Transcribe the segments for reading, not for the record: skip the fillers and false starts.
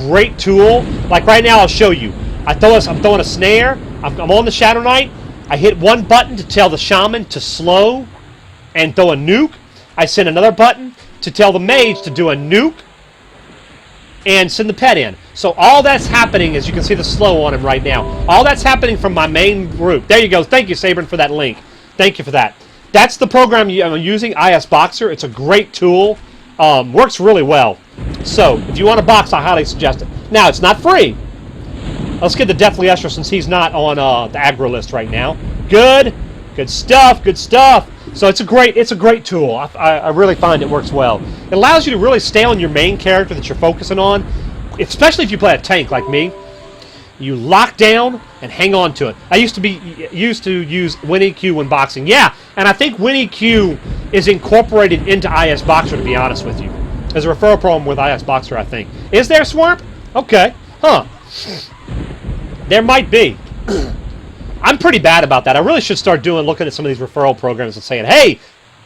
great tool. Like right now, I'll show you. I'm throwing a snare. I'm on the Shadow Knight. I hit one button to tell the Shaman to slow and throw a nuke. I send another button to tell the Mage to do a nuke and send the pet in. So all that's happening, as you can see the slow on him right now, all that's happening from my main group. There you go. Thank you, Sabrin, for that link. Thank you for that. That's the program I'm using, IS Boxer. It's a great tool. Works really well. So if you want a box, I highly suggest it. Now, it's not free. Let's get the Deathly Usher since he's not on the aggro list right now. Good stuff, good stuff. So it's a great tool. I really find it works well. It allows you to really stay on your main character that you're focusing on, especially if you play a tank like me. You lock down and hang on to it. I used to use WinEQ when boxing. Yeah, and I think WinEQ is incorporated into IS Boxer, to be honest with you. There's a referral program with IS Boxer, I think. Is there, Swamp? Okay. Huh. There might be. I'm pretty bad about that. I really should start looking at some of these referral programs and saying, hey,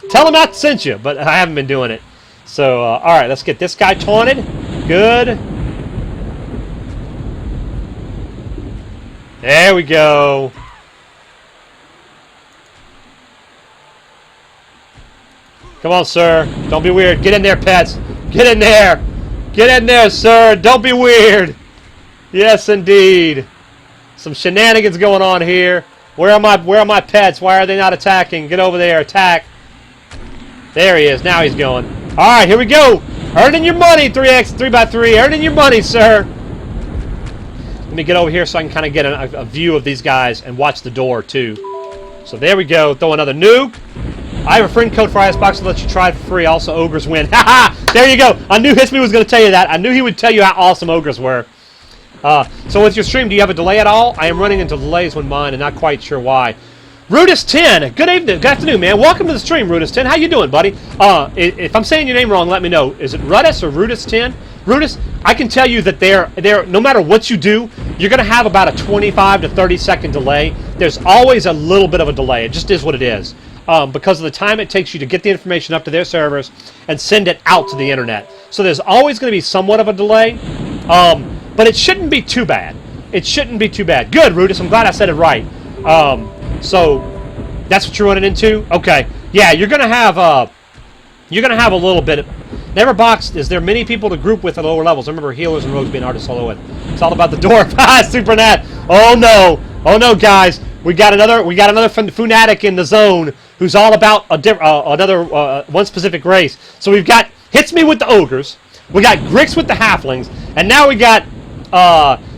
tell them I sent you. But I haven't been doing it. So, all right, let's get this guy taunted. Good. There we go. Come on, sir. Don't be weird. Get in there, pets. Get in there. Get in there, sir. Don't be weird. Yes, indeed. Some shenanigans going on here. Where are my pets? Why are they not attacking? Get over there. Attack. There he is. Now he's going. All right, here we go. Earning your money, 3x3x3. Earning your money, sir. Let me get over here so I can kind of get a view of these guys and watch the door, too. So there we go. Throw another nuke. I have a friend code for Icebox to let you try it for free. Also, Ogres win. Haha! There you go. I knew Hisme was going to tell you that. I knew he would tell you how awesome Ogres were. So with your stream, do you have a delay at all? I am running into delays with mine and not quite sure why. Rudis10, good evening, good afternoon, man. Welcome to the stream, Rudis10. How you doing, buddy? If I'm saying your name wrong, let me know. Is it Rudis or Rudis10? Rudis, I can tell you that they're no matter what you do, you're going to have about a 25 to 30 second delay. There's always a little bit of a delay. It just is what it is. Because of the time it takes you to get the information up to their servers and send it out to the internet. So there's always going to be somewhat of a delay. But it shouldn't be too bad. It shouldn't be too bad. Good, Rudis. I'm glad I said it right. So that's what you're running into? Okay. Yeah, you're gonna have a little bit. Never boxed. Is there many people to group with at lower levels? I remember healers and rogues being hard to solo with. It's all about the dwarf. Super Nat. Oh no, guys. We got another fanatic in the zone who's all about one specific race. So we've got Hits Me with the ogres. We got Grix with the halflings, and now we got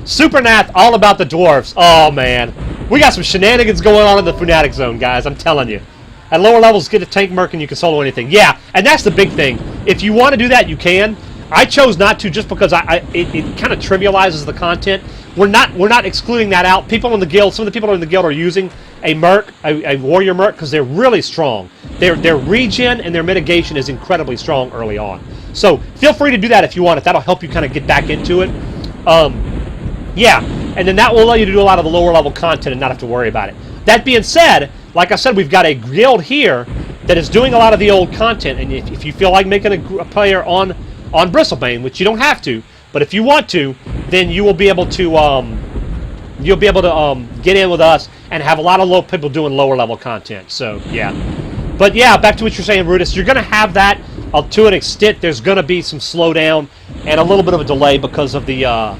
Super Nath all about the dwarves. Oh man, we got some shenanigans going on in the Fnatic zone, guys. I'm telling you. At lower levels, get a tank merc and you can solo anything. Yeah, and that's the big thing. If you want to do that, you can. I chose not to just because it kind of trivializes the content. We're not excluding that out. People in the guild, some of the people in the guild are using a merc, a warrior merc, because they're really strong. Their regen and their mitigation is incredibly strong early on. So feel free to do that if you want it. That'll help you kind of get back into it. Yeah, and then that will allow you to do a lot of the lower level content and not have to worry about it. That being said, like I said, we've got a guild here that is doing a lot of the old content, and if you feel like making a player on Bristlebane, which you don't have to, but if you want to, then you will be able to get in with us and have a lot of people doing lower level content. So yeah, but yeah, back to what you're saying, Rudis. You're going to have that to an extent. There's going to be some slowdown and a little bit of a delay because of the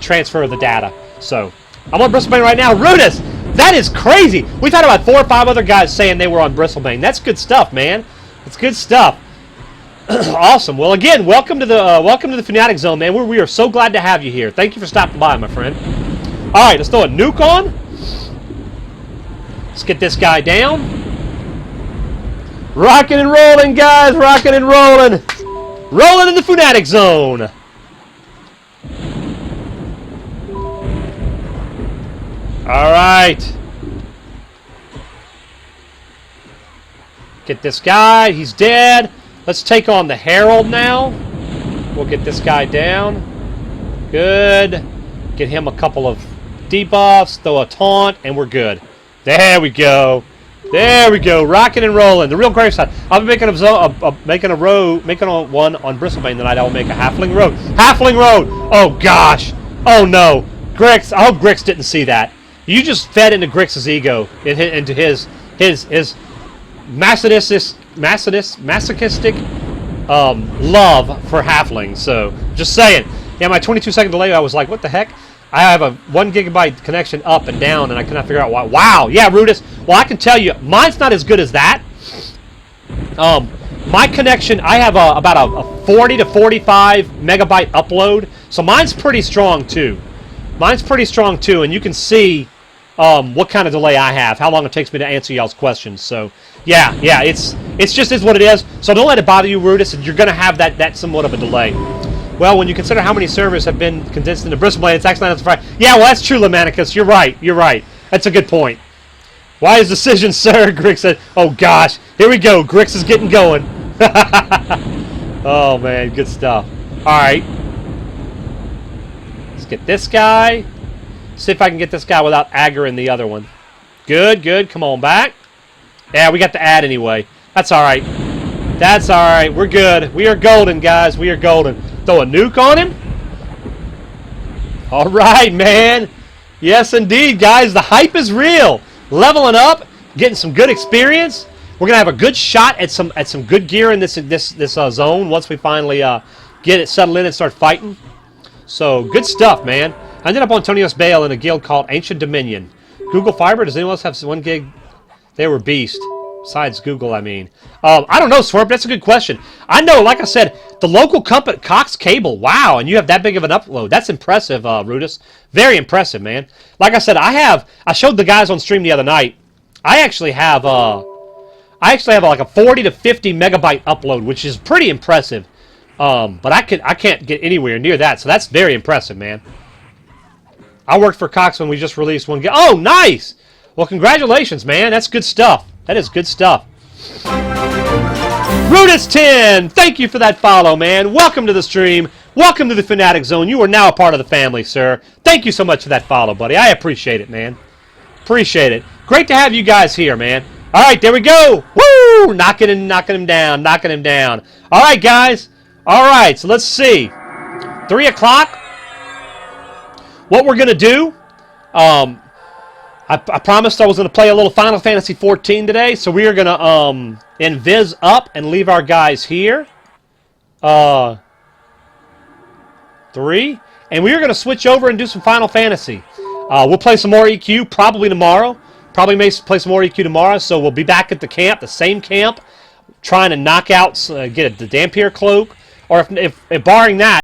transfer of the data. So I'm on Bristlebane right now, Rudis. That is crazy. We've had about 4 or 5 other guys saying they were on Bristlebane. That's good stuff, man. It's good stuff. Awesome. Well, again, welcome to the Fnatic Zone, man. We are so glad to have you here. Thank you for stopping by, my friend. All right, let's throw a nuke on. Let's get this guy down. Rocking and rolling, guys. Rocking and rolling. Rolling in the Fnatic Zone. All right. Get this guy. He's dead. Let's take on the Herald now. We'll get this guy down. Good. Get him a couple of debuffs, throw a taunt, and we're good. There we go. There we go, rocking and rolling. The real graveside. I'll be making one on Bristlebane tonight. I will make a Halfling Road. Halfling Road! Oh gosh! Oh no! Grix, I hope Grix didn't see that. You just fed into Grix's ego, into his masochistic love for halflings. So just saying. Yeah, my 22-second delay. I was like, what the heck? I have a 1 gigabyte connection up and down, and I cannot figure out why. Wow. Yeah, Rudis. Well, I can tell you, mine's not as good as that. My connection, I have about a 40 to 45 megabyte upload, so mine's pretty strong too. Mine's pretty strong too, and you can see what kind of delay I have, how long it takes me to answer y'all's questions. So, yeah, it's just is what it is. So don't let it bother you, Rudis, and you're going to have that somewhat of a delay. Well, when you consider how many servers have been condensed into Bristlebane, it's actually not surprising. Yeah, well, that's true, Lemanicus. You're right. That's a good point. Wise decision, sir, Grix said. Oh, gosh. Here we go. Grix is getting going. Oh, man. Good stuff. All right. Let's get this guy. See if I can get this guy without aggroing the other one. Good. Come on back. Yeah, we got the ad anyway. That's all right. That's all right. We're good. We are golden, guys. We are golden. Throw a nuke on him. All right, man. Yes, indeed, guys. The hype is real. Leveling up, getting some good experience. We're gonna have a good shot at some good gear in this zone once we finally get it settled in and start fighting. So good stuff, man. I ended up on Tonios Bale in a guild called Ancient Dominion. Google Fiber. Does anyone else have 1 gig? They were beast. Besides Google, I mean. I don't know, Swerp. That's a good question. I know, like I said, the local company, Cox Cable. Wow, and you have that big of an upload. That's impressive, Rudis. Very impressive, man. Like I said, I showed the guys on stream the other night. I actually have like a 40 to 50 megabyte upload, which is pretty impressive. But I can't get anywhere near that, so that's very impressive, man. I worked for Cox when we just released 1 gig. Oh, nice! Well, congratulations, man. That's good stuff. That is good stuff. Rudis10, thank you for that follow, man. Welcome to the stream. Welcome to the Fanatic Zone. You are now a part of the family, sir. Thank you so much for that follow, buddy. I appreciate it, man. Appreciate it. Great to have you guys here, man. All right, there we go. Woo! Knocking him down. All right, guys. All right, so let's see. 3 o'clock. What we're going to do, I promised I was going to play a little Final Fantasy 14 today, so we are going to invis up and leave our guys here. 3. And we are going to switch over and do some Final Fantasy. We'll play some more EQ probably tomorrow. Probably may play some more EQ tomorrow, so we'll be back at the camp, the same camp, trying to knock out, get the Dampier Cloak, or if barring that,